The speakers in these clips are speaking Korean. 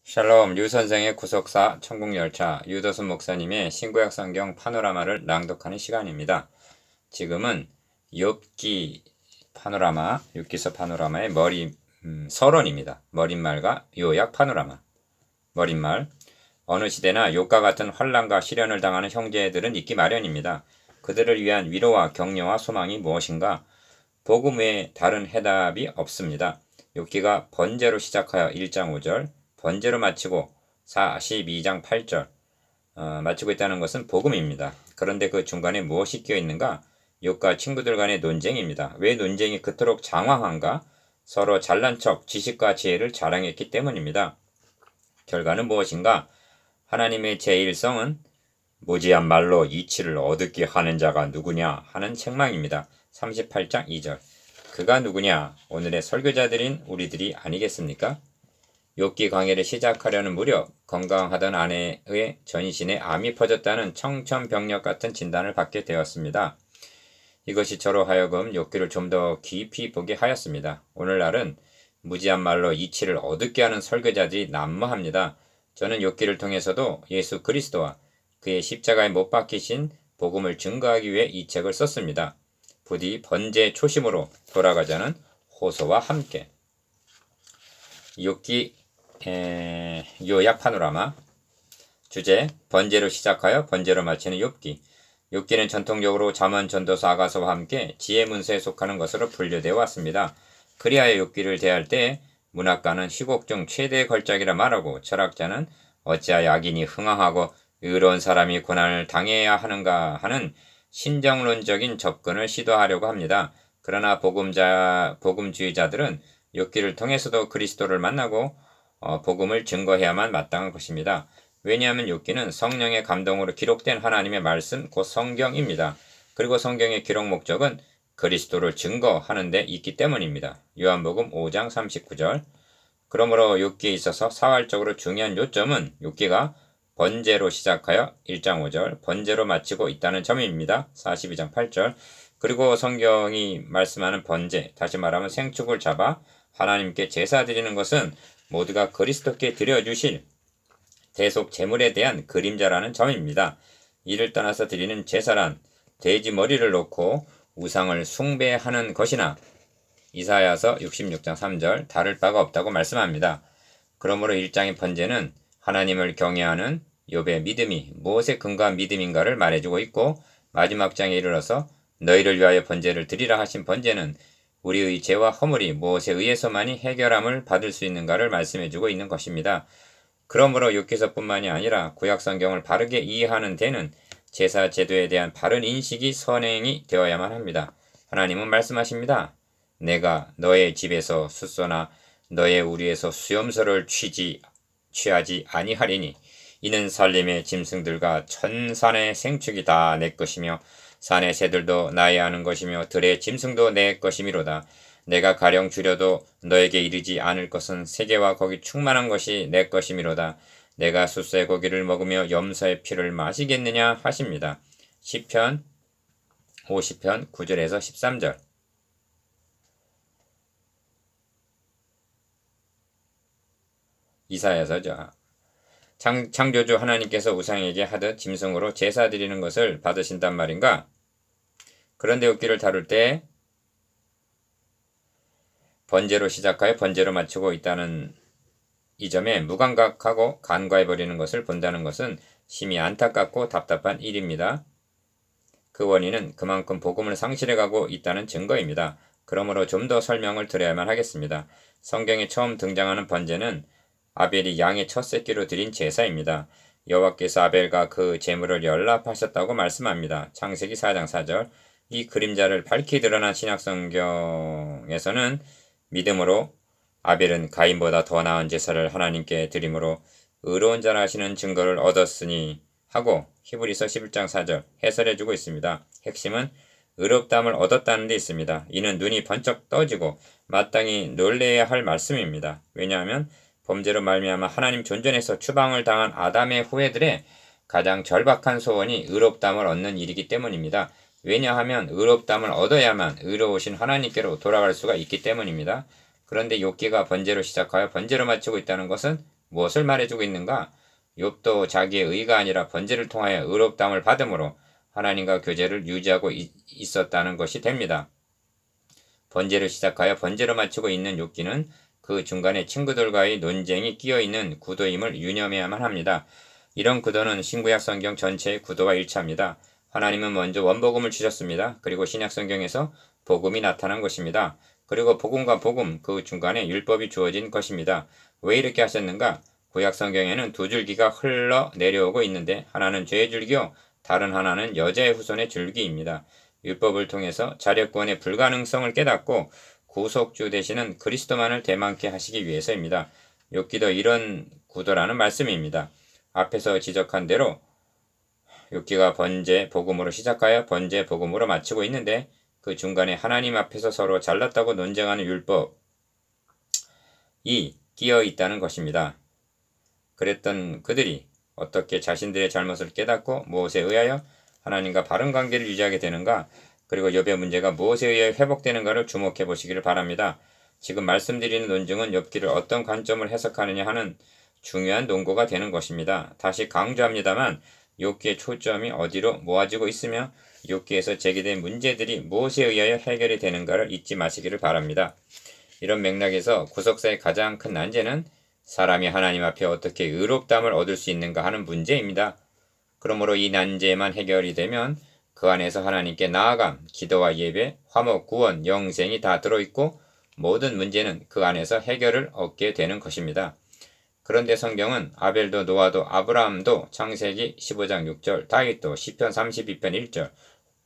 샬롬 류선생의 구속사 천국열차 유도순 목사님의 신구약 성경 파노라마를 낭독하는 시간입니다. 지금은 욥기 파노라마, 욥기서 파노라마의 서론입니다. 머릿말과 요약 파노라마. 머릿말. 어느 시대나 욥과 같은 환난과 시련을 당하는 형제들은 있기 마련입니다. 그들을 위한 위로와 격려와 소망이 무엇인가? 복음 외에 다른 해답이 없습니다. 욥기가 번제로 시작하여 1장 5절, 번제로 마치고 42장 8절 마치고 있다는 것은 복음입니다. 그런데 그 중간에 무엇이 끼어 있는가? 욥과 친구들 간의 논쟁입니다. 왜 논쟁이 그토록 장황한가? 서로 잘난 척 지식과 지혜를 자랑했기 때문입니다. 결과는 무엇인가? 하나님의 제1성은 무지한 말로 이치를 얻게 하는 자가 누구냐 하는 책망입니다. 38장 2절. 그가 누구냐? 오늘의 설교자들인 우리들이 아니겠습니까? 욥기 강해를 시작하려는 무렵 건강하던 아내의 전신에 암이 퍼졌다는 청천벽력 같은 진단을 받게 되었습니다. 이것이 저로 하여금 욥기를 좀 더 깊이 보게 하였습니다. 오늘날은 무지한 말로 이치를 얻게 하는 설교자들이 난무합니다. 저는 욥기를 통해서도 예수 그리스도와 그의 십자가에 못 박히신 복음을 증거하기 위해 이 책을 썼습니다. 부디 번제 초심으로 돌아가자는 호소와 함께. 욥기 요약 파노라마. 주제 번제로 시작하여 번제로 마치는 욥기. 욥기는 전통적으로 잠언, 전도서, 아가서와 함께 지혜 문서에 속하는 것으로 분류되어 왔습니다. 그리하여 욥기를 대할 때 문학가는 희곡 중 최대의 걸작이라 말하고 철학자는 어찌하여 악인이 흥황하고 의로운 사람이 고난을 당해야 하는가 하는 신정론적인 접근을 시도하려고 합니다. 그러나 복음주의자들은 욥기를 통해서도 그리스도를 만나고 복음을 증거해야만 마땅한 것입니다. 왜냐하면 욥기는 성령의 감동으로 기록된 하나님의 말씀 곧 성경입니다. 그리고 성경의 기록 목적은 그리스도를 증거하는 데 있기 때문입니다. 요한복음 5장 39절. 그러므로 욥기에 있어서 사활적으로 중요한 요점은 욥기가 번제로 시작하여 1장 5절, 번제로 마치고 있다는 점입니다. 42장 8절. 그리고 성경이 말씀하는 번제, 다시 말하면 생축을 잡아 하나님께 제사 드리는 것은 모두가 그리스도께 드려주실 대속 제물에 대한 그림자라는 점입니다. 이를 떠나서 드리는 제사란 돼지 머리를 놓고 우상을 숭배하는 것이나 이사야서 66장 3절 다를 바가 없다고 말씀합니다. 그러므로 1장의 번제는 하나님을 경외하는 욥의 믿음이 무엇에 근거한 믿음인가를 말해주고 있고 마지막 장에 이르러서 너희를 위하여 번제를 드리라 하신 번제는 우리의 죄와 허물이 무엇에 의해서만이 해결함을 받을 수 있는가를 말씀해주고 있는 것입니다. 그러므로 욥기서뿐만이 아니라 구약성경을 바르게 이해하는 데는 제사 제도에 대한 바른 인식이 선행이 되어야만 합니다. 하나님은 말씀하십니다. 내가 너의 집에서 숫소나 너의 우리에서 수염소를 취하지 아니하리니 이는 살림의 짐승들과 천산의 생축이 다 내 것이며 산의 새들도 나의 아는 것이며 들의 짐승도 내 것이미로다. 내가 가령 주려도 너에게 이르지 않을 것은 세계와 거기 충만한 것이 내 것이미로다. 내가 숫소의 고기를 먹으며 염소의 피를 마시겠느냐 하십니다. 시편 50편 9절에서 13절. 이사야서죠. 창조주 하나님께서 우상에게 하듯 짐승으로 제사 드리는 것을 받으신단 말인가? 그런데 욥기를 다룰 때 번제로 시작하여 번제로 마치고 있다는 이 점에 무감각하고 간과해버리는 것을 본다는 것은 심히 안타깝고 답답한 일입니다. 그 원인은 그만큼 복음을 상실해가고 있다는 증거입니다. 그러므로 좀 더 설명을 드려야만 하겠습니다. 성경에 처음 등장하는 번제는 아벨이 양의 첫 새끼로 드린 제사입니다. 여호와께서 아벨과 그 제물을 연락하셨다고 말씀합니다. 창세기 4장 4절. 이 그림자를 밝히 드러난 신약성경에서는 믿음으로 아벨은 가인보다 더 나은 제사를 하나님께 드림으로 의로운 자라 하시는 증거를 얻었으니 하고 히브리서 11장 4절 해설해주고 있습니다. 핵심은 의롭다함을 얻었다는 데 있습니다. 이는 눈이 번쩍 떠지고 마땅히 놀래야 할 말씀입니다. 왜냐하면 범죄로 말미암아 하나님 존전에서 추방을 당한 아담의 후예들의 가장 절박한 소원이 의롭다함을 얻는 일이기 때문입니다. 왜냐하면 의롭다함을 얻어야만 의로우신 하나님께로 돌아갈 수가 있기 때문입니다. 그런데 욥기가 번제로 시작하여 번제로 마치고 있다는 것은 무엇을 말해주고 있는가? 욥도 자기의 의가 아니라 번제를 통하여 의롭다함을 받음으로 하나님과 교제를 유지하고 있었다는 것이 됩니다. 번제를 시작하여 번제로 마치고 있는 욥기는 그 중간에 친구들과의 논쟁이 끼어있는 구도임을 유념해야만 합니다. 이런 구도는 신구약 성경 전체의 구도와 일치합니다. 하나님은 먼저 원복음을 주셨습니다. 그리고 신약 성경에서 복음이 나타난 것입니다. 그리고 복음과 복음 그 중간에 율법이 주어진 것입니다. 왜 이렇게 하셨는가? 구약 성경에는 두 줄기가 흘러 내려오고 있는데 하나는 죄의 줄기요 다른 하나는 여자의 후손의 줄기입니다. 율법을 통해서 자력권의 불가능성을 깨닫고 구속주 되시는 그리스도만을 대만케 하시기 위해서입니다. 욥기도 이런 구도라는 말씀입니다. 앞에서 지적한 대로 욥기가 번제 복음으로 시작하여 번제 복음으로 마치고 있는데 그 중간에 하나님 앞에서 서로 잘났다고 논쟁하는 율법이 끼어 있다는 것입니다. 그랬던 그들이 어떻게 자신들의 잘못을 깨닫고 무엇에 의하여 하나님과 바른 관계를 유지하게 되는가? 그리고 욥의 문제가 무엇에 의해 회복되는가를 주목해 보시기를 바랍니다. 지금 말씀드리는 논증은 욥기를 어떤 관점을 해석하느냐 하는 중요한 논거가 되는 것입니다. 다시 강조합니다만 욥기의 초점이 어디로 모아지고 있으며 욥기에서 제기된 문제들이 무엇에 의하여 해결이 되는가를 잊지 마시기를 바랍니다. 이런 맥락에서 구속사의 가장 큰 난제는 사람이 하나님 앞에 어떻게 의롭다함을 얻을 수 있는가 하는 문제입니다. 그러므로 이 난제만 해결이 되면 그 안에서 하나님께 나아감, 기도와 예배, 화목, 구원, 영생이 다 들어있고 모든 문제는 그 안에서 해결을 얻게 되는 것입니다. 그런데 성경은 아벨도 노아도 아브라함도 창세기 15장 6절, 다윗도 시편 32편 1절,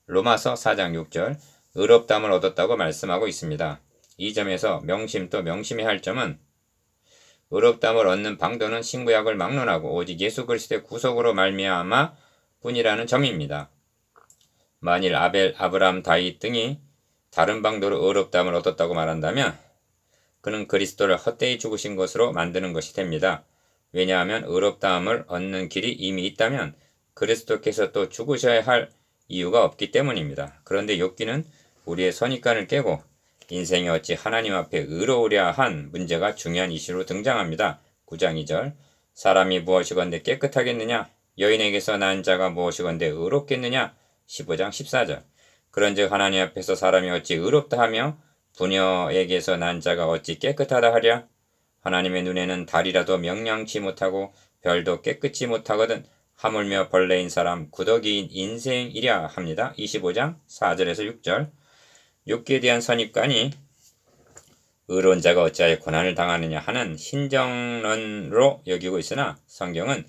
로마서 4장 6절 의롭다함을 얻었다고 말씀하고 있습니다. 이 점에서 명심 또 명심해야 할 점은 의롭다함을 얻는 방도는 신구약을 막론하고 오직 예수 그리스도의 구속으로 말미암아 뿐이라는 점입니다. 만일 아벨, 아브라함, 다윗 등이 다른 방도로 의롭다함을 얻었다고 말한다면 그는 그리스도를 헛되이 죽으신 것으로 만드는 것이 됩니다. 왜냐하면 의롭다함을 얻는 길이 이미 있다면 그리스도께서 또 죽으셔야 할 이유가 없기 때문입니다. 그런데 욥기는 우리의 선입관을 깨고 인생이 어찌 하나님 앞에 의로우랴 한 문제가 중요한 이슈로 등장합니다. 9장 2절 사람이 무엇이건대 깨끗하겠느냐? 여인에게서 난 자가 무엇이건대 의롭겠느냐? 15장 14절 그런즉 하나님 앞에서 사람이 어찌 의롭다 하며 부녀에게서 난 자가 어찌 깨끗하다 하랴? 하나님의 눈에는 달이라도 명량치 못하고 별도 깨끗이 못하거든 하물며 벌레인 사람 구더기인 인생이랴 합니다. 25장 4절에서 6절 욥기에 대한 선입관이 의로운 자가 어찌하여 고난을 당하느냐 하는 신정론으로 여기고 있으나 성경은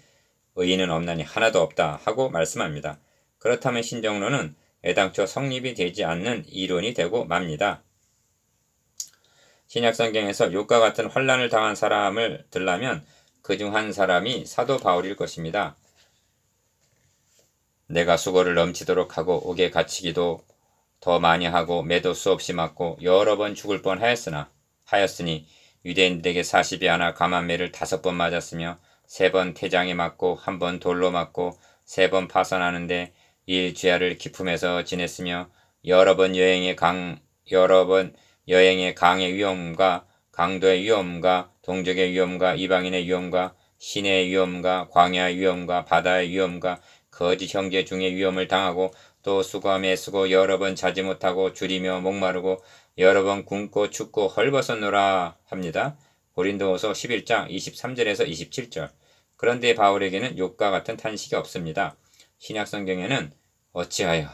의인은 없나니 하나도 없다 하고 말씀합니다. 그렇다면 신정론은 애당초 성립이 되지 않는 이론이 되고 맙니다. 신약성경에서 욥과 같은 환난을 당한 사람을 들라면 그중 한 사람이 사도 바울일 것입니다. 내가 수고를 넘치도록 하고 옥에 갇히기도 더 많이 하고 매도 수없이 맞고 여러 번 죽을 뻔하였으니 유대인들에게 40이 하나 감한매를 5번 맞았으며 3번 태장에 맞고 1번 돌로 맞고 3번 파선하는데 일죄아를 기품해서 지냈으며 여러 번 여행의 강의 위험과 강도의 위험과 동족의 위험과 이방인의 위험과 시내의 위험과 광야의 위험과 바다의 위험과 거짓 형제 중의 위험을 당하고 또 수고함에 수고 여러 번 자지 못하고 줄이며 목마르고 여러 번 굶고 춥고 헐벗었노라 합니다. 고린도후서 11장 23절에서 27절 그런데 바울에게는 욥과 같은 탄식이 없습니다. 신약성경에는 어찌하여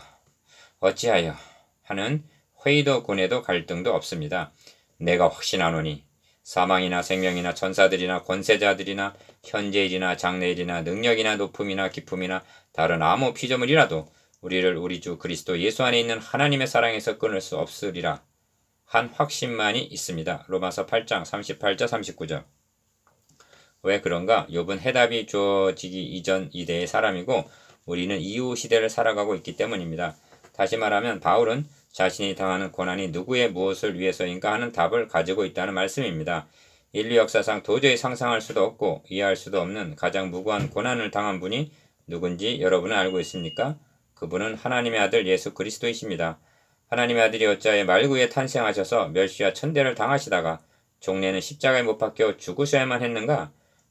하는 회의도 고뇌도 갈등도 없습니다. 내가 확신하노니 사망이나 생명이나 천사들이나 권세자들이나 현재일이나 장래일이나 능력이나 높음이나 기품이나 다른 아무 피조물이라도 우리를 우리 주 그리스도 예수 안에 있는 하나님의 사랑에서 끊을 수 없으리라 한 확신만이 있습니다. 로마서 8장 38절 39절 왜 그런가? 욥은 해답이 주어지기 이전 이대의 사람이고 우리는 이후 시대를 살아가고 있기 때문입니다. 다시 말하면 바울은 자신이 당하는 고난이 누구의 무엇을 위해서인가 하는 답을 가지고 있다는 말씀입니다. 인류 역사상 도저히 상상할 수도 없고 이해할 수도 없는 가장 무고한 고난을 당한 분이 누군지 여러분은 알고 있습니까? 그분은 하나님의 아들 예수 그리스도이십니다. 하나님의 아들이 어찌하여 말구에 탄생하셔서 멸시와 천대를 당하시다가 종래는 십자가에 못 박혀 죽으셔야만 했는가?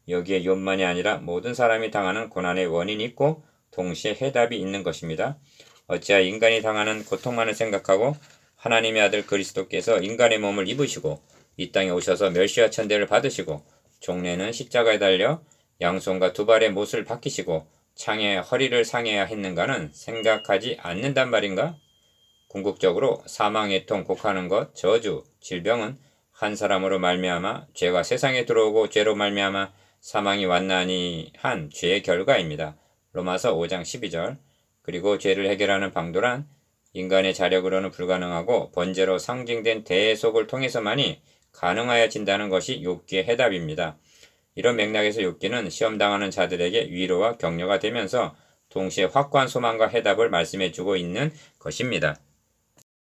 여기에 욥만이 아니라 모든 사람이 당하는 고난의 원인이 있고 동시에 해답이 있는 것입니다. 어찌하여 인간이 당하는 고통만을 생각하고 하나님의 아들 그리스도께서 인간의 몸을 입으시고 이 땅에 오셔서 멸시와 천대를 받으시고 종례는 십자가에 달려 양손과 두 발의 못을 박히시고 창에 허리를 상해야 했는가는 생각하지 않는단 말인가? 궁극적으로 사망, 애통, 곡하는 것, 저주, 질병은 한 사람으로 말미암아 죄가 세상에 들어오고 죄로 말미암아 사망이 왔나니 한 죄의 결과입니다. 로마서 5장 12절. 그리고 죄를 해결하는 방도란 인간의 자력으로는 불가능하고 번제로 상징된 대속을 통해서만이 가능하여진다는 것이 욥기의 해답입니다. 이런 맥락에서 욥기는 시험당하는 자들에게 위로와 격려가 되면서 동시에 확고한 소망과 해답을 말씀해주고 있는 것입니다.